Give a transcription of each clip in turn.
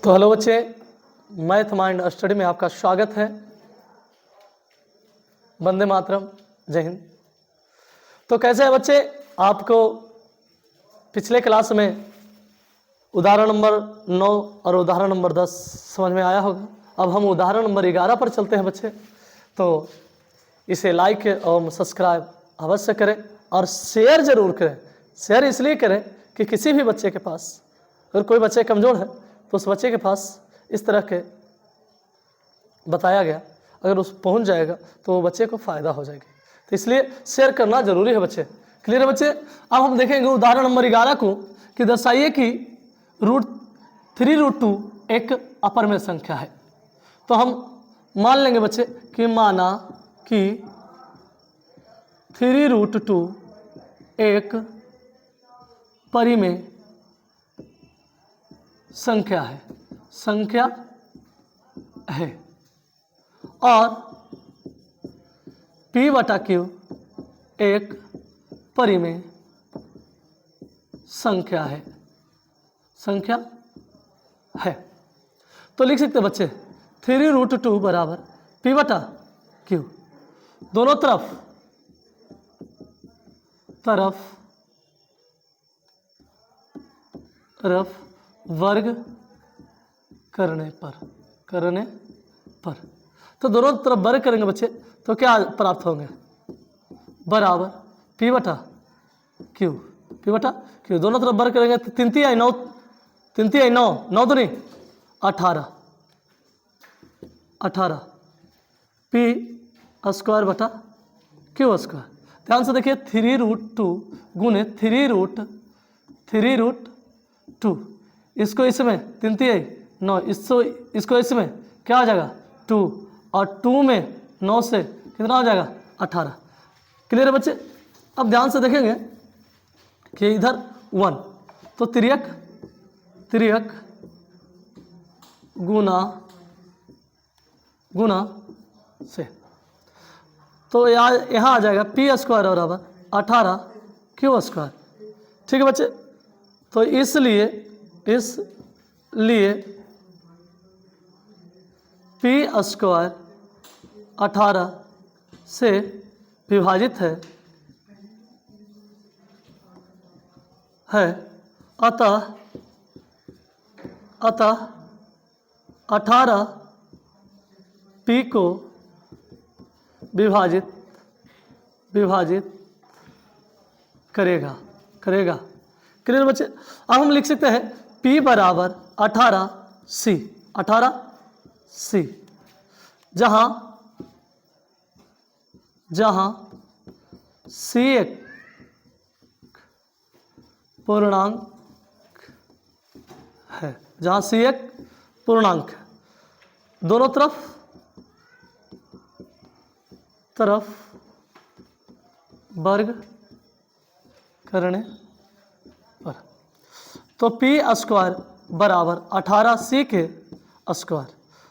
तो हेलो बच्चे, math mind study में आपका स्वागत है। वंदे मातरम, जय हिंद। तो कैसे है बच्चे, आपको पिछले क्लास में उदाहरण नंबर 9 और उदाहरण नंबर 10 समझ में आया होगा। अब हम उदाहरण नंबर 11 पर चलते हैं बच्चे। तो इसे लाइक और सब्सक्राइब अवश्य करें और शेयर जरूर करें। शेयर इसलिए करें कि किसी भी बच्चे के पास अगर कोई बच्चे कमज़ोर है तो उस बच्चे के पास इस तरह के बताया गया अगर उस पहुंच जाएगा तो वो बच्चे को फ़ायदा हो जाएगी। तो इसलिए शेयर करना जरूरी है बच्चे। क्लियर है बच्चे। अब हम देखेंगे उदाहरण नंबर 11 को कि दर्शाइए कि √3√2 एक अपरिमेय संख्या है। तो हम मान लेंगे बच्चे कि माना कि 3√2 एक परिमेय संख्या है और P/Q एक परिमेय संख्या है। तो लिख सकते हैं बच्चे 3√2 बराबर P/Q, दोनों तरफ वर्ग करने पर। तो दोनों तरफ वर्ग करेंगे बच्चे तो क्या प्राप्त होंगे, बराबर P/Q। दोनों तरफ वर्ग करेंगे तो 3 × 9 9 दूनी 18 P²/Q²। ध्यान से देखिए 3√2 गुने 3√2, इसको इसमें 3 × 9, इसको इसमें क्या हो जाएगा 2, और 2 में 9 से कितना हो जाएगा 18। क्लियर है बच्चे। अब ध्यान से देखेंगे कि इधर 1 तो त्रियक गुना से, तो यहाँ आ जाएगा P² बराबर 18Q²। ठीक है बच्चे। तो इसलिए P² 18 से विभाजित है अतः 18 P को विभाजित करेगा। क्लियर बच्चे। अब हम लिख सकते हैं P बराबर 18C, जहां C एक पूर्णांक है, दोनों तरफ वर्ग करने पर। तो P² बराबर 18C के स्क्वायर।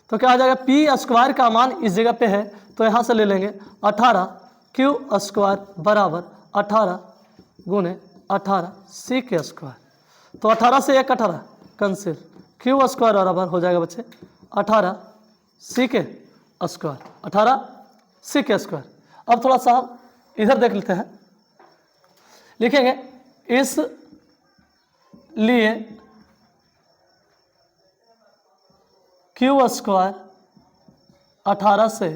तो क्या आ जाएगा, P² का मान इस जगह पे है तो यहाँ से ले लेंगे 18Q² बराबर 18 गुने 18C के स्क्वायर। तो 18 से 1 18 कैंसिल, Q² बराबर हो जाएगा बच्चे 18C के स्क्वायर। अब थोड़ा सा इधर देख लेते हैं, लिखेंगे इसलिए Q² 18 से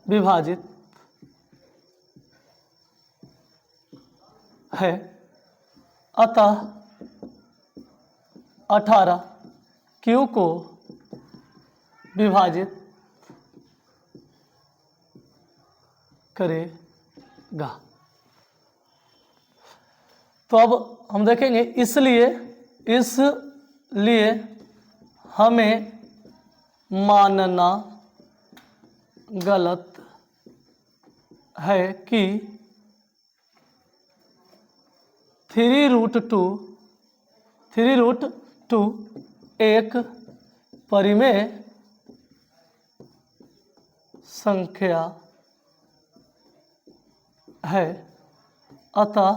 विभाजित है अतः 18 Q को विभाजित करेगा। तो अब हम देखेंगे इसलिए हमें मानना गलत है कि 3√2 एक परिमेय संख्या है अतः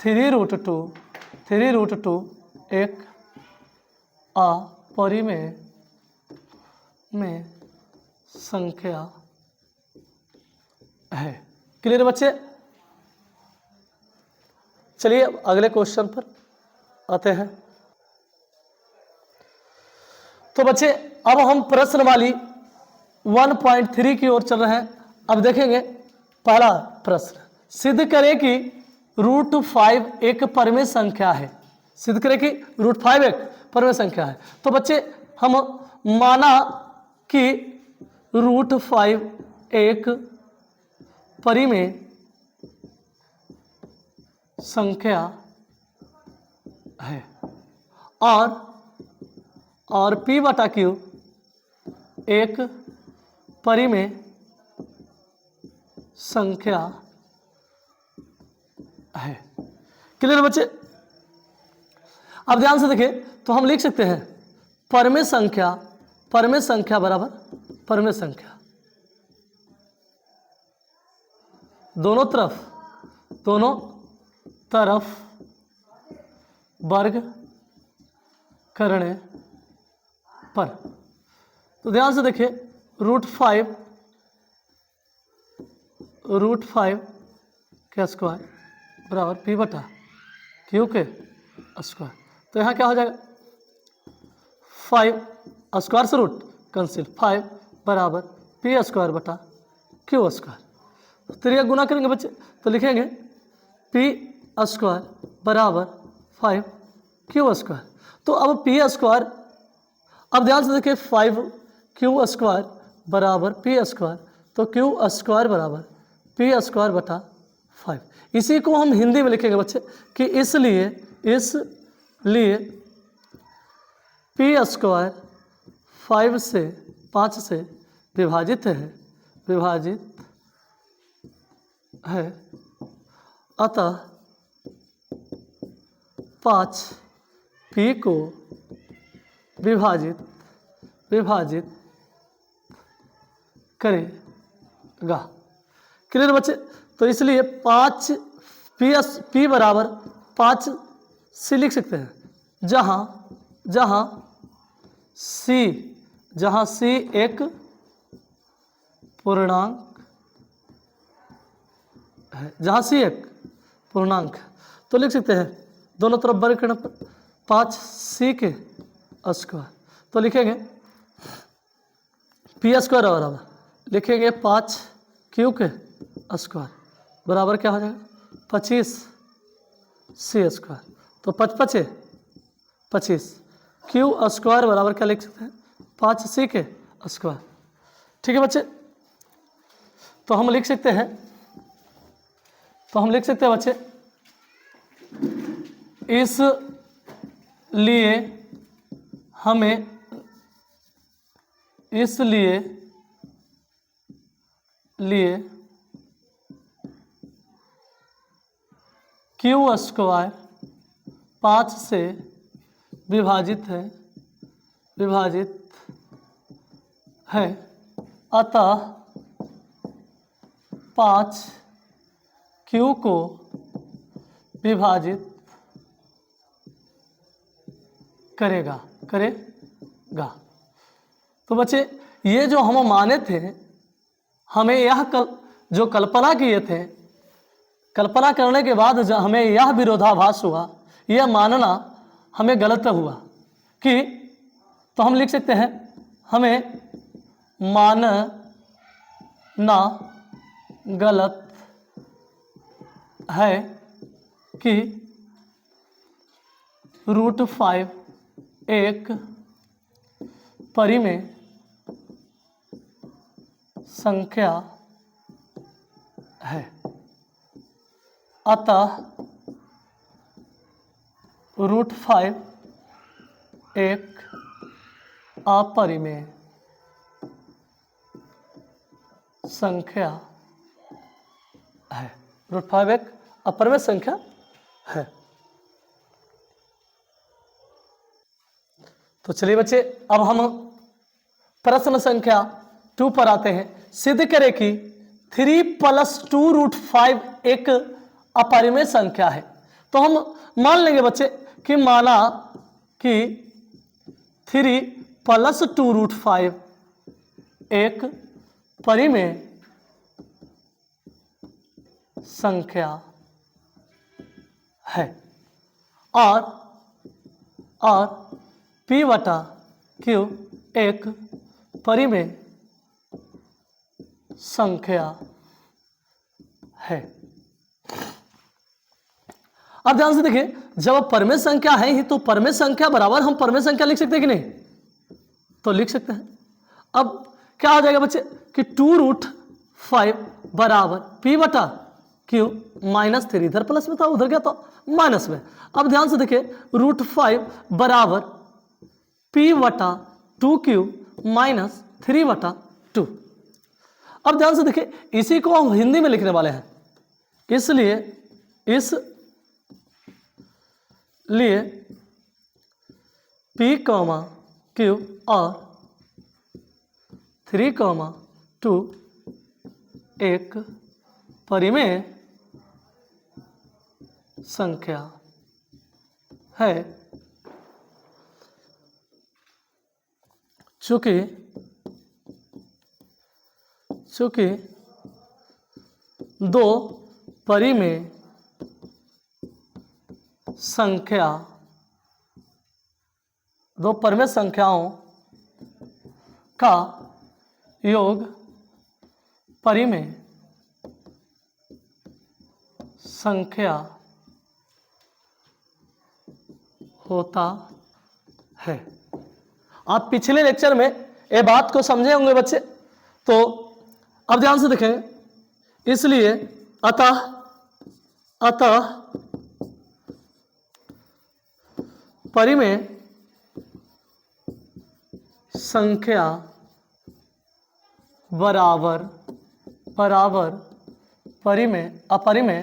3√2 एक अपरिमेय में संख्या है। क्लियर है बच्चे? चलिए अगले क्वेश्चन पर आते हैं। तो बच्चे अब हम प्रश्न वाली 1.3 की ओर चल रहे हैं। अब देखेंगे पहला प्रश्न, सिद्ध करें कि √5 एक परिमेय संख्या है। सिद्ध करें कि √5 एक परिमेय संख्या है। तो बच्चे हम माना कि √5 एक परिमेय संख्या है और P/Q एक परिमेय संख्या है। क्लियर बच्चे? अब ध्यान से देखिए तो हम लिख सकते हैं परिमेय संख्या बराबर परिमेय संख्या, दोनों तरफ वर्ग करने पर। तो ध्यान से देखिए √5 का स्क्वायर बराबर P/Q के स्क्वायर। तो यहाँ क्या हो जाएगा 5 स्क्वायर से रूट कैंसिल, 5 बराबर P² / Q²। तो ये गुना करेंगे बच्चे तो लिखेंगे P² बराबर 5Q²। तो अब P², अब ध्यान से देखिए 5Q² बराबर P², तो Q² बराबर P² / 5। इसी को हम हिंदी में लिखेंगे बच्चे कि इसलिए P² 5 से विभाजित है, अतः 5 P को विभाजित करेगा। क्लियर बच्चे? तो इसलिए 5 P बराबर 5 C लिख सकते हैं, जहां C एक पूर्णांक है, तो लिख सकते हैं दोनों तरफ वर्ग करने पर 5C के स्क्वायर। तो लिखेंगे P² बराबर लिखेंगे 5Q के स्क्वायर बराबर क्या हो जाएगा 25C²। तो 5×5 = 25, Q² बराबर क्या लिख सकते हैं 5C के स्क्वायर। ठीक है बच्चे? तो हम लिख सकते हैं बच्चे इसलिए Q² 5 से विभाजित है, अतः 5 Q को विभाजित करेगा। तो बच्चे ये जो हम माने थे, हमें यह जो कल्पना किए थे, कल्पना करने के बाद जब हमें यह विरोधाभास हुआ, यह मानना हमें गलत हुआ कि, तो हम लिख सकते हैं हमें मानना गलत है कि √5 एक परिमेय संख्या है, अतः √5 एक अपरिमेय संख्या है। √5 एक अपरिमेय संख्या है। तो चलिए बच्चे अब हम प्रश्न संख्या 2 पर आते हैं। सिद्ध करें कि 3 + 2 √5 एक अपरिमेय संख्या है। तो हम मान लेंगे बच्चे कि माना कि 3 प्लस 2√5 एक परिमेय संख्या है और P/Q एक परिमेय संख्या है। अब ध्यान से देखिए, जब परिमेय संख्या है ही तो परिमेय संख्या बराबर हम परिमेय संख्या लिख सकते हैं कि नहीं? तो लिख सकते हैं। अब क्या हो जाएगा बच्चे कि 2√5 बराबर P/Q -3, इधर प्लस में था उधर क्या था माइनस में। अब ध्यान से देखिए √5 बराबर P/2Q -3/2। अब ध्यान से देखिए इसी को हम हिंदी में लिखने वाले हैं, इसलिए P, Q और 3, 2 एक परिमेय संख्या है चूंकि दो परिमेय संख्याओं का योग परिमेय संख्या होता है। आप पिछले लेक्चर में ये बात को समझे होंगे बच्चे, तो अब ध्यान से देखें, इसलिए अतः परिमेय संख्या बराबर अपरिमेय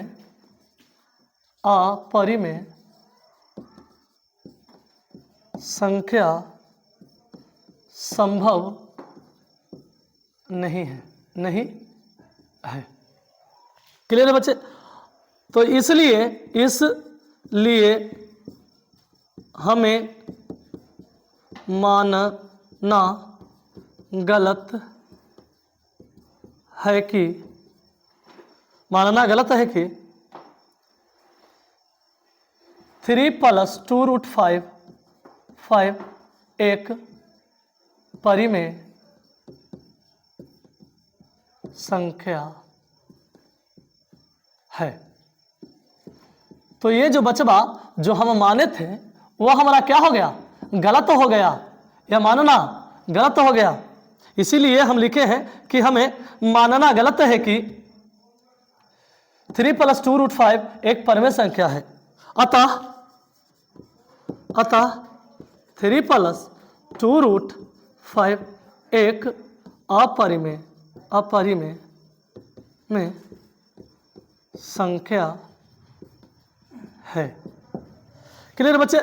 संख्या संभव नहीं है। क्लियर है बच्चे? तो इसलिए हमें मानना गलत है कि 3 प्लस 2√5 एक परिमेय संख्या है। तो ये जो बचवा जो हम माने थे वो हमारा क्या हो गया? गलत हो गया, या मानना गलत हो गया। इसीलिए हम लिखे हैं कि हमें मानना गलत है कि 3 प्लस 2√5 एक परिमेय संख्या है। अतः 3 प्लस 2√5 एक अपरिमेय में संख्या है। क्लियर बच्चे?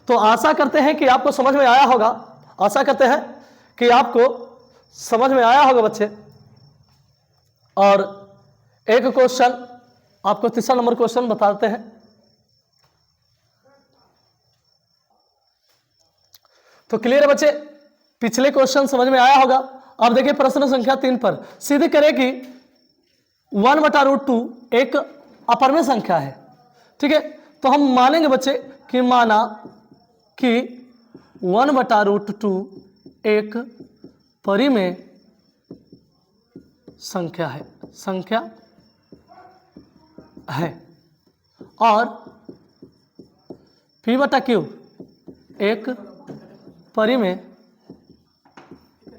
तो आशा करते हैं कि आपको समझ में आया होगा, बच्चे। और एक क्वेश्चन आपको, तीसरा नंबर क्वेश्चन बताते हैं। तो क्लियर है बच्चे? पिछले क्वेश्चन समझ में आया होगा। अब देखिए प्रश्न संख्या 3 पर सीधे करें कि 1/√2 एक अपरिमेय संख्या है। ठीक है, तो हम मानेंगे बच्चे कि माना कि 1/√2 एक परिमेय संख्या है और P/Q एक परिमेय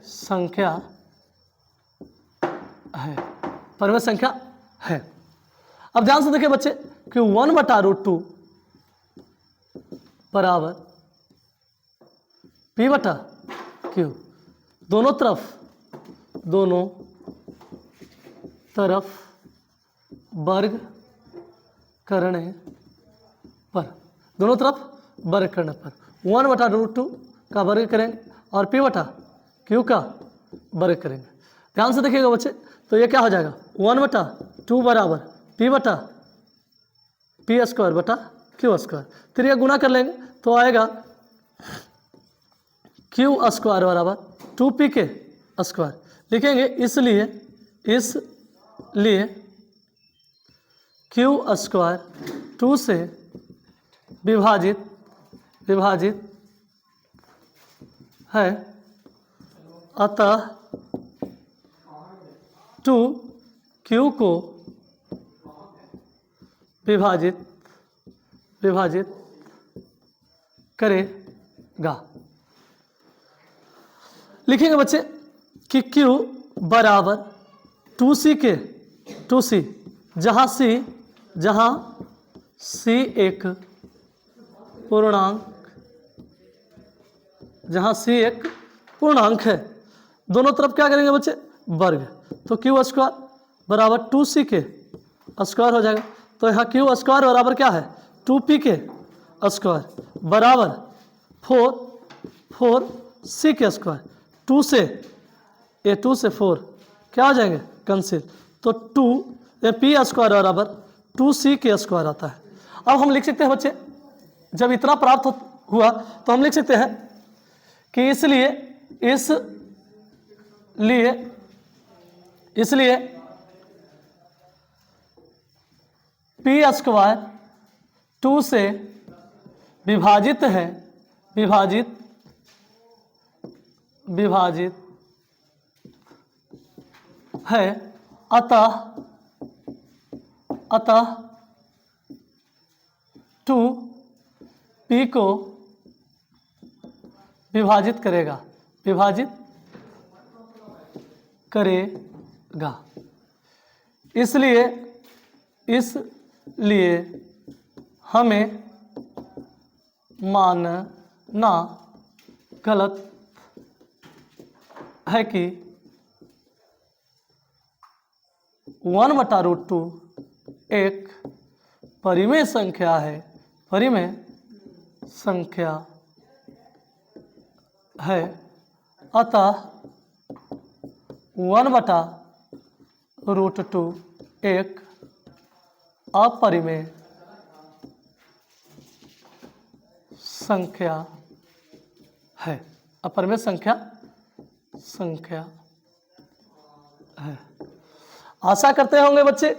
संख्या है। अब ध्यान से देखिए बच्चे कि 1/√2 बराबर P/Q दोनों तरफ वर्ग करने पर 1/√2 का वर्ग करेंगे और P/Q का वर्ग करेंगे। ध्यान से देखिएगा बच्चे, तो ये क्या हो जाएगा? 1/2 बराबर P² Q²। फिर ये गुना कर लेंगे तो आएगा क्यू स्क्वायर बराबर 2p के स्क्वायर लिखेंगे, इसलिए क्यू स्क्वायर 2 से विभाजित है, अतः 2 क्यू को विभाजित करेगा। लिखेंगे बच्चे कि Q बराबर 2C जहाँ C एक पूर्णांक है, दोनों तरफ क्या करेंगे बच्चे, वर्ग, तो Q स्क्वायर बराबर 2C के स्क्वायर हो जाएगा। तो यहाँ Q स्क्वायर बराबर क्या है, 2p के स्क्वायर बराबर 4c के स्क्वायर, 2 से 4 क्या हो जाएंगे, कैंसिल, तो 2p स्क्वायर बराबर 2c के स्क्वायर आता है। अब हम लिख सकते हैं बच्चे, जब इतना प्राप्त हुआ तो हम लिख सकते हैं कि इसलिए p स्क्वायर 2 से विभाजित है, अतः 2p को विभाजित करेगा। इसलिए हमें मानना गलत है कि 1/√2 एक परिमेय संख्या है, अतः 1/√2 एक अपरिमेय संख्या है, आशा करते होंगे बच्चे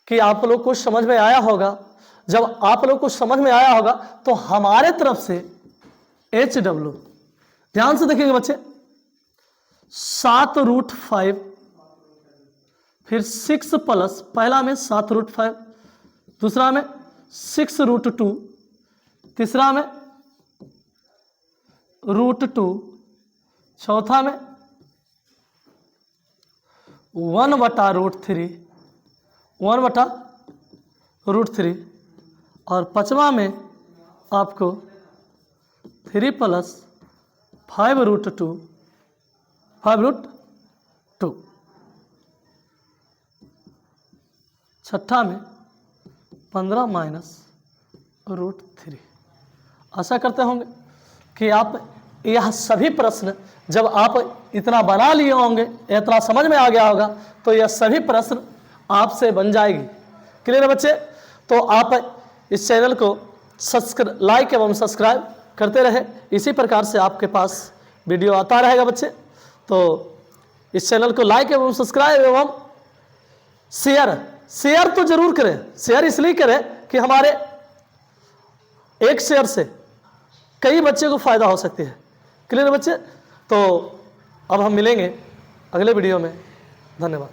कि आप लोग को समझ में आया होगा। जब आप लोग को समझ में आया होगा तो हमारे तरफ से HW, ध्यान से देखेंगे बच्चे, 7√5, फिर 6 प्लस, पहला में 7√5, दूसरा में 6√2, तीसरा में √2, चौथा में 1/√3 और पांचवा में आपको 3 प्लस 5√2, छठा में 15 माइनस √3। आशा करते होंगे कि आप यह सभी प्रश्न जब आप इतना बना लिए होंगे, इतना समझ में आ गया होगा, तो यह सभी प्रश्न आपसे बन जाएगी। क्लियर है बच्चे? तो आप इस चैनल को लाइक एवं सब्सक्राइब करते रहे, इसी प्रकार से आपके पास वीडियो आता रहेगा बच्चे। तो इस चैनल को लाइक एवं सब्सक्राइब एवं शेयर तो जरूर करें। शेयर इसलिए करें कि हमारे एक शेयर से कई बच्चे को फायदा हो सकती है। क्लियर है बच्चे? तो अब हम मिलेंगे अगले वीडियो में। धन्यवाद।